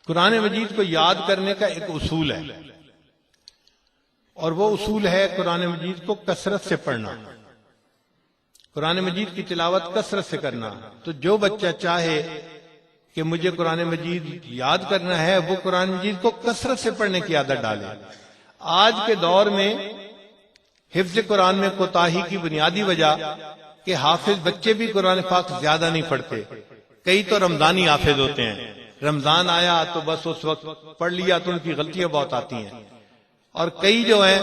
قرآن مجید کو یاد کرنے کا ایک اصول ہے، اور وہ اصول ہے قرآن مجید کو کثرت سے پڑھنا، قرآن مجید کی تلاوت کثرت سے کرنا۔ تو جو بچہ چاہے کہ مجھے قرآن مجید یاد کرنا ہے، وہ قرآن مجید کو کثرت سے پڑھنے کی عادت ڈالے۔ آج کے دور میں حفظ قرآن میں کوتاہی کی بنیادی وجہ کہ حافظ بچے بھی قرآن پاک زیادہ نہیں پڑھتے، کئی تو رمضانی حافظ ہوتے ہیں، رمضان آیا تو بس اس وقت پڑھ لیا تو ان کی غلطیاں بہت آتی ہیں، اور کئی جو ہیں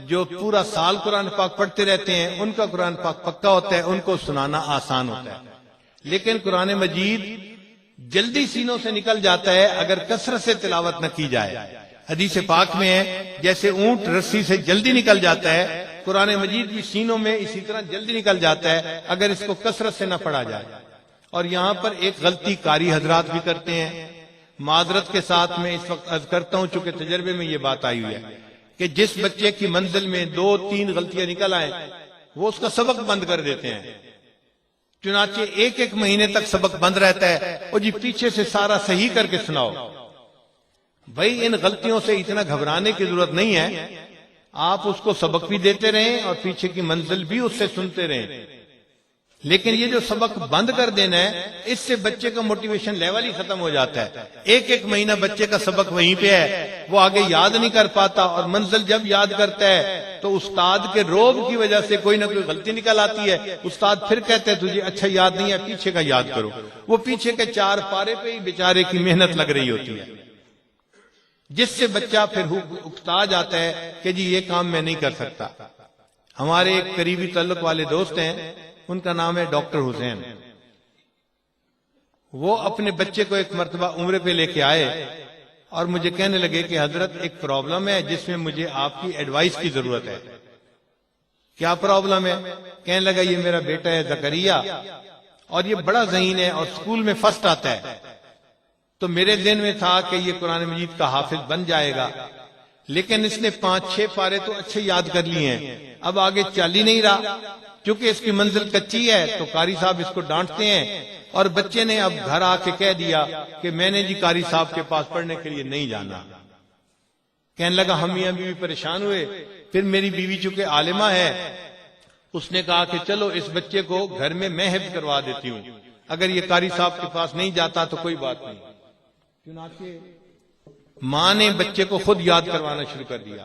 جو پورا سال قرآن پاک پڑھتے رہتے ہیں، ان کا قرآن پاک پکا ہوتا ہے، ان کو سنانا آسان ہوتا ہے۔ لیکن قرآن مجید جلدی سینوں سے نکل جاتا ہے اگر کثرت سے تلاوت نہ کی جائے۔ حدیث پاک میں ہے جیسے اونٹ رسی سے جلدی نکل جاتا ہے، قرآن مجید بھی سینوں میں اسی طرح جلدی نکل جاتا ہے اگر اس کو کثرت سے نہ پڑھا جائے۔ اور یہاں پر ایک غلطی قاری حضرات بھی کرتے ہیں، معذرت کے ساتھ میں اس وقت عرض کرتا ہوں چونکہ تجربے میں یہ بات آئی ہوئی ہے کہ جس بچے کی منزل میں 2-3 غلطیاں نکل آئیں وہ اس کا سبق بند کر دیتے ہیں، چنانچہ ایک مہینے تک سبق بند رہتا ہے، اور جی پیچھے سے سارا صحیح کر کے سناؤ۔ بھائی ان غلطیوں سے اتنا گھبرانے کی ضرورت نہیں ہے، آپ اس کو سبق بھی دیتے رہیں اور پیچھے کی منزل بھی اس سے سنتے رہیں، لیکن یہ جو سبق بند کر دینا ہے اس سے بچے کا موٹیویشن لیول ہی ختم ہو جاتا ہے۔ ایک مہینہ بچے کا سبق وہیں پہ ہے، وہ آگے یاد نہیں کر پاتا، اور منزل جب یاد کرتا ہے تو استاد کے روب کی وجہ سے کوئی نہ کوئی غلطی نکل آتی ہے، استاد پھر کہتے ہیں تجھے اچھا یاد نہیں ہے، پیچھے کا یاد کرو۔ وہ پیچھے کے 4 پارے پہ ہی بیچارے کی محنت لگ رہی ہوتی ہے، جس سے بچہ پھر اکتا جاتا ہے کہ جی یہ کام میں نہیں کر سکتا۔ ہمارے ایک قریبی تعلق والے دوست ہیں، ان کا نام ہے ڈاکٹر حسین، وہ اپنے بچے کو ایک مرتبہ عمرے پہ لے کے آئے اور مجھے کہنے لگے کہ حضرت ایک پرابلم ہے جس میں مجھے آپ کی ایڈوائس کی ضرورت ہے۔ کیا پرابلم ہے؟ کہنے لگا یہ میرا بیٹا ہے زکریا، اور یہ بڑا ذہین ہے اور اسکول میں فرسٹ آتا ہے، تو میرے ذہن میں تھا کہ یہ قرآن مجید کا حافظ بن جائے گا، لیکن اس نے 5-6 پارے تو اچھے یاد کر لیے ہیں، اب آگے چل ہی نہیں رہا۔ چونکہ اس کی منزل کچی ہے تو قاری صاحب اس کو ڈانٹتے ہیں، اور بچے نے اب گھر آ کے کہہ دیا کہ میں نے جی قاری صاحب کے پاس پڑھنے کے لیے نہیں جانا۔ کہنے لگا ہم میاں بیوی پریشان ہوئے، پھر میری بیوی چونکہ عالمہ ہے اس نے کہا کہ چلو اس بچے کو گھر میں حفظ کروا دیتی ہوں، اگر یہ قاری صاحب کے پاس نہیں جاتا تو کوئی بات نہیں۔ چنانچہ ماں نے بچے کو خود یاد کروانا شروع کر دیا۔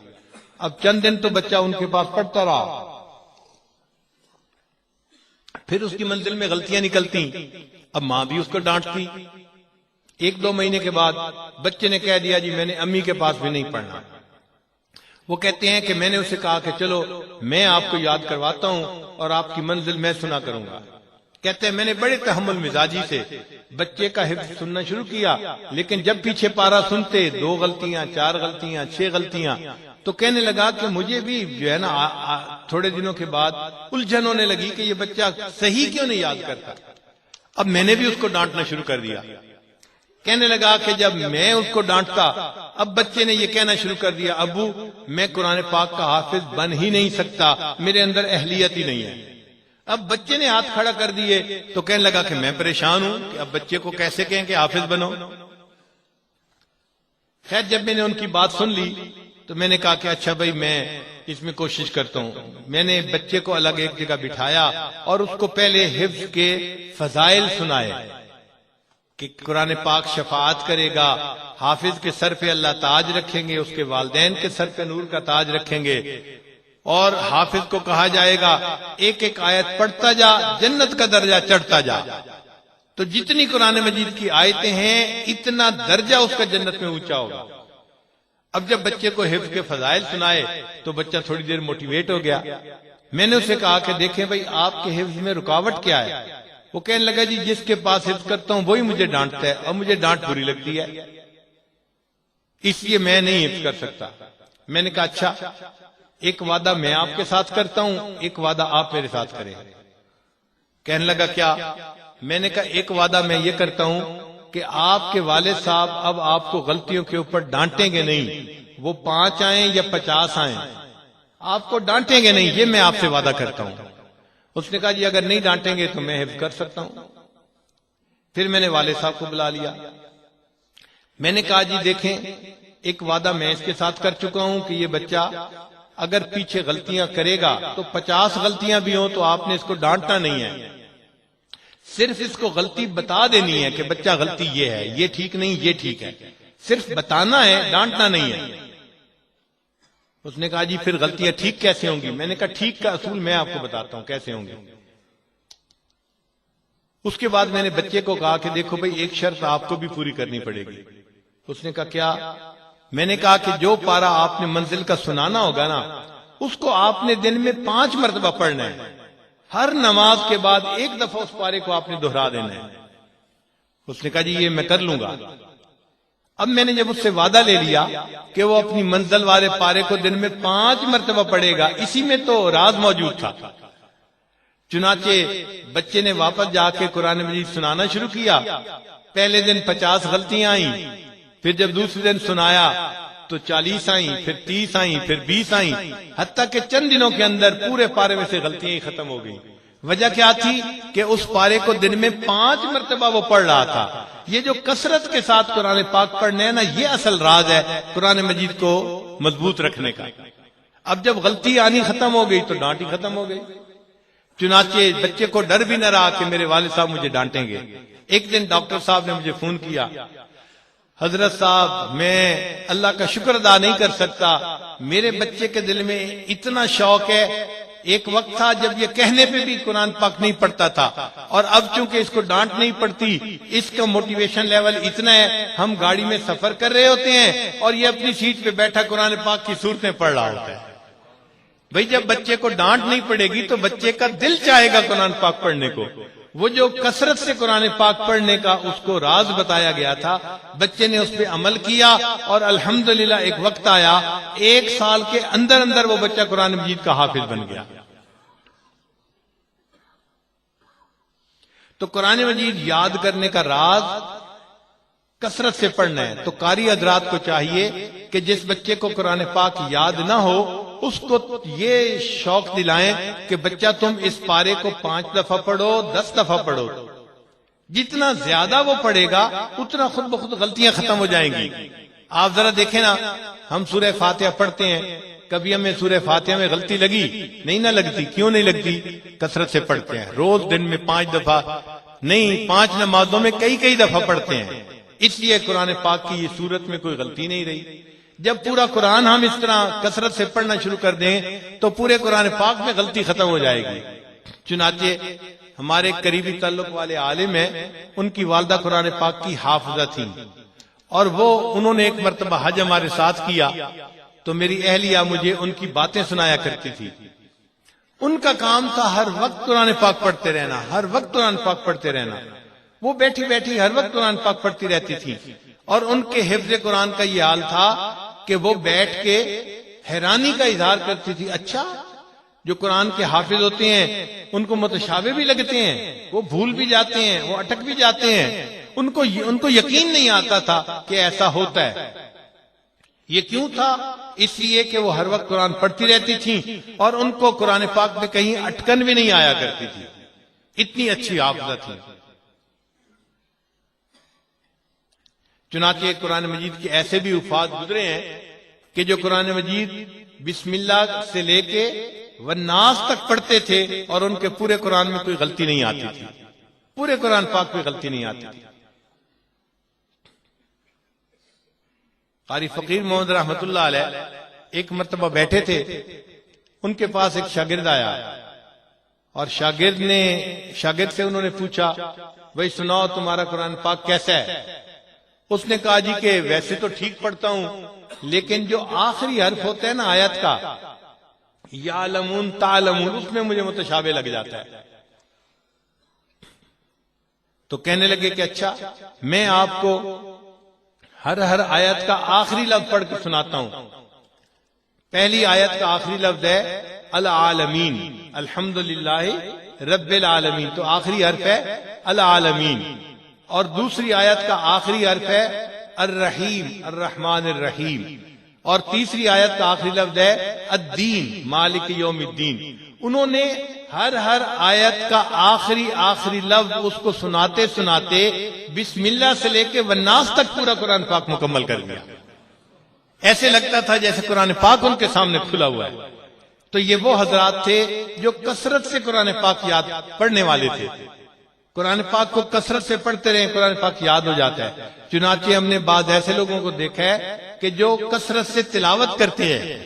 اب چند دن تو بچہ ان کے پاس پڑھتا رہا، پھر اس کی منزل میں غلطیاں نکلتی، اب ماں بھی اس کو ڈانٹتی۔ 1-2 مہینے کے بعد بچے نے کہہ دیا جی میں نے امی کے پاس بھی نہیں پڑھنا۔ وہ کہتے ہیں کہ میں نے اسے کہا کہ چلو میں آپ کو یاد کرواتا ہوں اور آپ کی منزل میں سنا کروں گا۔ کہتے ہیں میں نے بڑے تحمل مزاجی سے بچے کا حفظ سننا شروع کیا، لیکن جب پیچھے پارا سنتے 2 غلطیاں 4 غلطیاں 6 غلطیاں، تو کہنے لگا کہ مجھے بھی جو ہے نا تھوڑے دنوں کے بعد الجھن ہونے لگی کہ یہ بچہ صحیح کیوں نہیں یاد کرتا۔ اب میں نے بھی اس کو ڈانٹنا شروع کر دیا۔ کہنے لگا کہ جب میں اس کو ڈانٹتا، اب بچے نے یہ کہنا شروع کر دیا ابو میں قرآن پاک کا حافظ بن ہی نہیں سکتا، میرے اندر اہلیت ہی نہیں ہے۔ اب بچے نے ہاتھ کھڑا کر دیے تو کہنے لگا کہ میں پریشان ہوں کہ اب بچے کو کیسے کہیں کہ حافظ بنو۔ خیر جب میں نے ان کی بات سن لی تو میں نے کہا کہ اچھا بھائی میں اس میں کوشش کرتا ہوں۔ میں نے بچے کو الگ ایک جگہ بٹھایا اور اس کو پہلے حفظ کے فضائل سنائے کہ قرآن پاک شفاعت کرے گا، حافظ کے سر پہ اللہ تاج رکھیں گے، اس کے والدین کے سر پہ نور کا تاج رکھیں گے، اور حافظ کو کہا جائے گا ایک آیت پڑھتا جا جنت کا درجہ چڑھتا جا۔ تو جتنی قرآن مجید کی آیتیں ہیں اتنا درجہ اس کا جنت میں اونچا ہوگا۔ اب جب بچے کو حفظ کے فضائل سنائے تو بچہ تھوڑی دیر موٹیویٹ ہو گیا۔ میں نے اسے کہا کہ دیکھیں بھائی آپ کے حفظ میں رکاوٹ کیا ہے؟ وہ کہنے لگا جی جس کے پاس حفظ کرتا ہوں وہی مجھے ڈانٹتا ہے اور مجھے ڈانٹ بری لگتی ہے، اس لیے میں نہیں حفظ کر سکتا۔ میں نے کہا اچھا ایک وعدہ میں آپ کے ساتھ کرتا ہوں، ایک وعدہ آپ میرے ساتھ کریں۔ کہنے لگا کیا؟ میں نے کہا ایک وعدہ میں یہ کرتا ہوں کہ آپ کے والد صاحب اب آپ کو غلطیوں کے اوپر ڈانٹیں گے نہیں، وہ 5 آئیں یا 50 آئیں آپ کو ڈانٹیں گے نہیں، یہ میں آپ سے وعدہ کرتا ہوں۔ اس نے کہا جی اگر نہیں ڈانٹیں گے تو میں حفظ کر سکتا ہوں۔ پھر میں نے والد صاحب کو بلا لیا، میں نے کہا جی دیکھیں، ایک وعدہ میں اس کے ساتھ کر چکا ہوں کہ یہ بچہ اگر پیچھے غلطیاں کرے گا تو 50 غلطیاں بھی ہوں تو آپ نے اس کو ڈانٹنا نہیں ہے، صرف اس کو غلطی بتا دینی ہے کہ بچہ غلطی یہ ہے، یہ ٹھیک نہیں، یہ ٹھیک ہے، صرف بتانا ہے، ڈانٹنا نہیں ہے۔ اس نے کہا جی پھر غلطیاں ٹھیک کیسے ہوں گی؟ میں نے کہا ٹھیک کا اصول میں آپ کو بتاتا ہوں کیسے ہوں گی۔ اس کے بعد میں نے بچے کو کہا کہ دیکھو بھئی ایک شرط آپ کو بھی پوری کرنی پڑے گی۔ اس نے کہا کیا؟ میں نے کہا کہ جو پارا آپ نے منزل کا سنانا ہوگا نا، اس کو آپ نے دن میں 5 مرتبہ پڑھنا ہے، ہر نماز کے بعد 1 دفعہ اس پارے کو آپ نے دہرا دینا ہے۔ اس نے کہا جی یہ میں کر لوں گا۔ اب میں نے جب اس سے وعدہ لے لیا کہ وہ اپنی منزل والے پارے کو دن میں 5 مرتبہ پڑھے گا، اسی میں تو راز موجود تھا۔ چنانچہ بچے نے واپس جا کے قرآن مجید سنانا شروع کیا۔ پہلے دن 50 غلطیاں آئیں، پھر جب دوسرے دن سنایا تو 40 آئیں، پھر 30 آئیں، پھر 20 آئیں، حتیٰ کہ چند دنوں کے اندر پورے پارے میں سے غلطیاں ہی ختم ہو گئیں۔ وجہ کیا تھی کہ اس پارے کو دن میں 5 مرتبہ وہ پڑھ رہا تھا۔ یہ جو کثرت کے ساتھ قرآن پاک پڑھنے ہے نا، یہ اصل راز ہے قرآن مجید کو مضبوط رکھنے کا۔ اب جب غلطی آنی ختم ہو گئی تو ڈانٹ ہی ختم ہو گئی۔ چنانچہ بچے کو ڈر بھی نہ رہا کہ میرے والد صاحب مجھے ڈانٹیں گے۔ ایک دن ڈاکٹر صاحب نے مجھے فون کیا، حضرت صاحب میں اللہ کا شکر ادا نہیں کر سکتا، میرے بچے کے دل میں اتنا شوق ہے، ایک وقت تھا جب یہ کہنے پہ بھی قرآن پاک نہیں پڑھتا تھا، اور اب چونکہ اس کو ڈانٹ نہیں پڑتی، اس کا موٹیویشن لیول اتنا ہے، ہم گاڑی میں سفر کر رہے ہوتے ہیں اور یہ اپنی سیٹ پہ بیٹھا قرآن پاک کی صورتیں پڑھ رہا ہوتا ہے۔ بھئی جب بچے کو ڈانٹ نہیں پڑے گی تو بچے کا دل چاہے گا قرآن پاک پڑھنے کو۔ وہ جو کثرت سے قرآن پاک پڑھنے کا اس کو راز بتایا گیا تھا، بچے نے اس پہ عمل کیا، اور الحمدللہ ایک وقت آیا 1 سال کے اندر اندر وہ بچہ قرآن مجید کا حافظ بن گیا۔ تو قرآن مجید یاد کرنے کا راز کثرت سے پڑھنا ہے۔ تو قاری حضرات کو چاہیے کہ جس بچے کو قرآن پاک یاد نہ ہو، اس کو یہ شوق دلائیں کہ بچہ تم اس پارے کو 5 دفعہ پڑھو، 10 دفعہ پڑھو۔ جتنا زیادہ وہ پڑھے گا اتنا خود بخود غلطیاں ختم ہو جائیں گی۔ آپ ذرا دیکھیں نا، ہم سورہ فاتحہ پڑھتے ہیں، کبھی ہمیں سورہ فاتحہ میں غلطی لگی؟ نہیں نہ لگتی۔ کیوں نہیں لگتی؟ کثرت سے پڑھتے ہیں، روز دن میں 5 دفعہ نہیں، 5 نمازوں میں کئی دفعہ پڑھتے ہیں، اس لیے قرآن پاک کی یہ صورت میں کوئی غلطی نہیں رہی۔ جب پورا قرآن ہم اس طرح کثرت سے پڑھنا شروع کر دیں تو پورے قرآن پاک میں غلطی ختم ہو جائے گی۔ چنانچہ ہمارے قریبی تعلق والے عالم ہیں، ان کی والدہ قرآن پاک کی حافظہ تھیں، اور انہوں نے ایک مرتبہ حج ہمارے ساتھ کیا تو میری اہلیہ مجھے ان کی باتیں سنایا کرتی تھی۔ ان کا کام تھا ہر وقت قرآن پاک پڑھتے رہنا، ہر وقت قرآن پاک پڑھتے رہنا۔ وہ بیٹھی بیٹھی ہر وقت قرآن پاک پڑھتی رہتی تھی، اور ان کے حفظ قرآن کا یہ حال تھا کہ وہ بیٹھ کے حیرانی کا اظہار کرتی تھی، اچھا جو قرآن کے حافظ ہوتے ہیں ان کو متشابہ بھی لگتے ہیں، وہ بھول بھی جاتے ہیں، وہ اٹک بھی جاتے ہیں، ان کو یقین نہیں آتا تھا کہ ایسا ہوتا ہے۔ یہ کیوں تھا؟ اس لیے کہ وہ ہر وقت قرآن پڑھتی رہتی تھیں اور ان کو قرآن پاک میں کہیں اٹکن بھی نہیں آیا کرتی تھی، اتنی اچھی حافظہ تھی۔ چنانچہ قرآن مجید کے ایسے بھی وفات گزرے ہیں کہ جو قرآن مجید بسم اللہ سے لے کے والناس تک پڑھتے تھے اور ان کے پورے قرآن میں کوئی غلطی نہیں آتی تھی، پورے قرآن پاک میں غلطی نہیں آتی تھی۔ قاری فقیر محمد رحمت اللہ علیہ ایک مرتبہ بیٹھے تھے، ان کے پاس ایک شاگرد آیا، اور شاگرد سے انہوں نے پوچھا، بھائی سناؤ تمہارا قرآن پاک کیسا ہے؟ اس نے کہا جی کہ ویسے تو ٹھیک پڑھتا ہوں، لیکن جو آخری حرف ہوتا ہے نا آیت کا، یعلمون تعلمون، اس میں مجھے متشابہ لگ جاتا ہے۔ تو کہنے لگے کہ اچھا میں آپ کو ہر آیت کا آخری لفظ پڑھ کے سناتا ہوں۔ پہلی آیت کا آخری لفظ ہے العالمین، الحمدللہ رب العالمین، تو آخری حرف ہے العالمین، اور دوسری آیت کا آخری حرف ہے الرحیم، الرحمن الرحیم، اور تیسری آیت کا آخری لفظ ہے الدین، مالک یوم الدین، انہوں نے ہر آیت کا آخری لفظ اس کو سناتے سناتے بسم اللہ سے لے کے والناس تک پورا قرآن پاک مکمل کر دیا. ایسے لگتا تھا جیسے قرآن پاک ان کے سامنے کھلا ہوا ہے. تو یہ وہ حضرات تھے جو کثرت سے قرآن پاک یاد پڑھنے والے تھے. قرآن پاک کو کثرت سے پڑھتے رہے قرآن پاک یاد ہو جاتا ہے. چنانچہ ہم نے بعض ایسے لوگوں کو دیکھا ہے کہ جو کثرت سے تلاوت کرتے ہیں,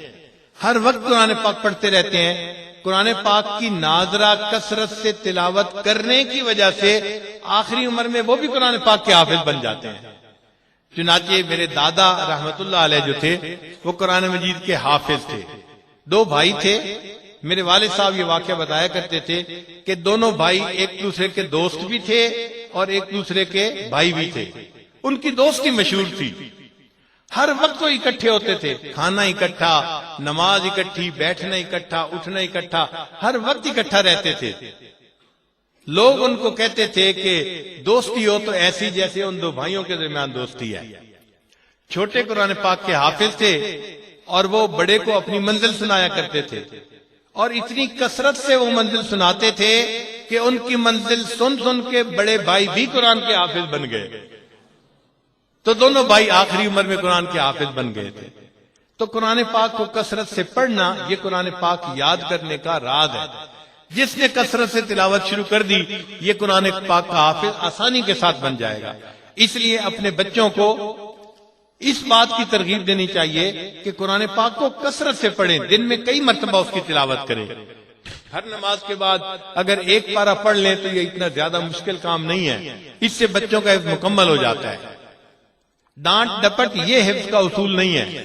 ہر وقت قرآن پاک پڑھتے رہتے ہیں. قرآن پاک کی ناظرہ کثرت سے تلاوت کرنے کی وجہ سے آخری عمر میں وہ بھی قرآن پاک کے حافظ بن جاتے ہیں. چنانچہ میرے دادا رحمت اللہ علیہ جو تھے وہ قرآن مجید کے حافظ تھے. 2 بھائی تھے. میرے والد صاحب یہ واقعہ بتایا کرتے تھے کہ دونوں بھائی ایک دوسرے کے دوست بھی تھے اور ایک دوسرے کے بھائی بھی تھے. ان کی دوستی مشہور تھی. ہر وقت وہ اکٹھے ہوتے تھے, کھانا اکٹھا, نماز اکٹھی, بیٹھنا اکٹھا, اٹھنا اکٹھا, ہر وقت اکٹھا رہتے تھے. لوگ ان کو کہتے تھے کہ دوستی ہو تو ایسی جیسے ان 2 بھائیوں کے درمیان دوستی ہے. چھوٹے قرآن پاک کے حافظ تھے اور وہ بڑے کو اپنی منزل سنایا کرتے تھے, اور اتنی کثرت سے وہ منزل سناتے تھے کہ ان کی منزل سن سن کے بڑے بھائی بھی قرآن کے حافظ بن گئے. تو دونوں بھائی آخری عمر میں قرآن کے حافظ بن گئے تھے. تو قرآن پاک کو کثرت سے پڑھنا یہ قرآن پاک یاد کرنے کا راز ہے. جس نے کثرت سے تلاوت شروع کر دی یہ قرآن پاک کا حافظ آسانی کے ساتھ بن جائے گا. اس لیے اپنے بچوں کو اس بات کی ترغیب دینی چاہیے کہ قرآن پاک کو کثرت سے پڑھیں, دن میں کئی مرتبہ اس کی تلاوت کریں. ہر نماز کے بعد اگر 1 پارہ پڑھ لیں تو یہ اتنا زیادہ مشکل کام نہیں ہے. اس سے بچوں کا حفظ مکمل ہو جاتا ہے. ڈانٹ ڈپٹ یہ حفظ کا اصول نہیں ہے.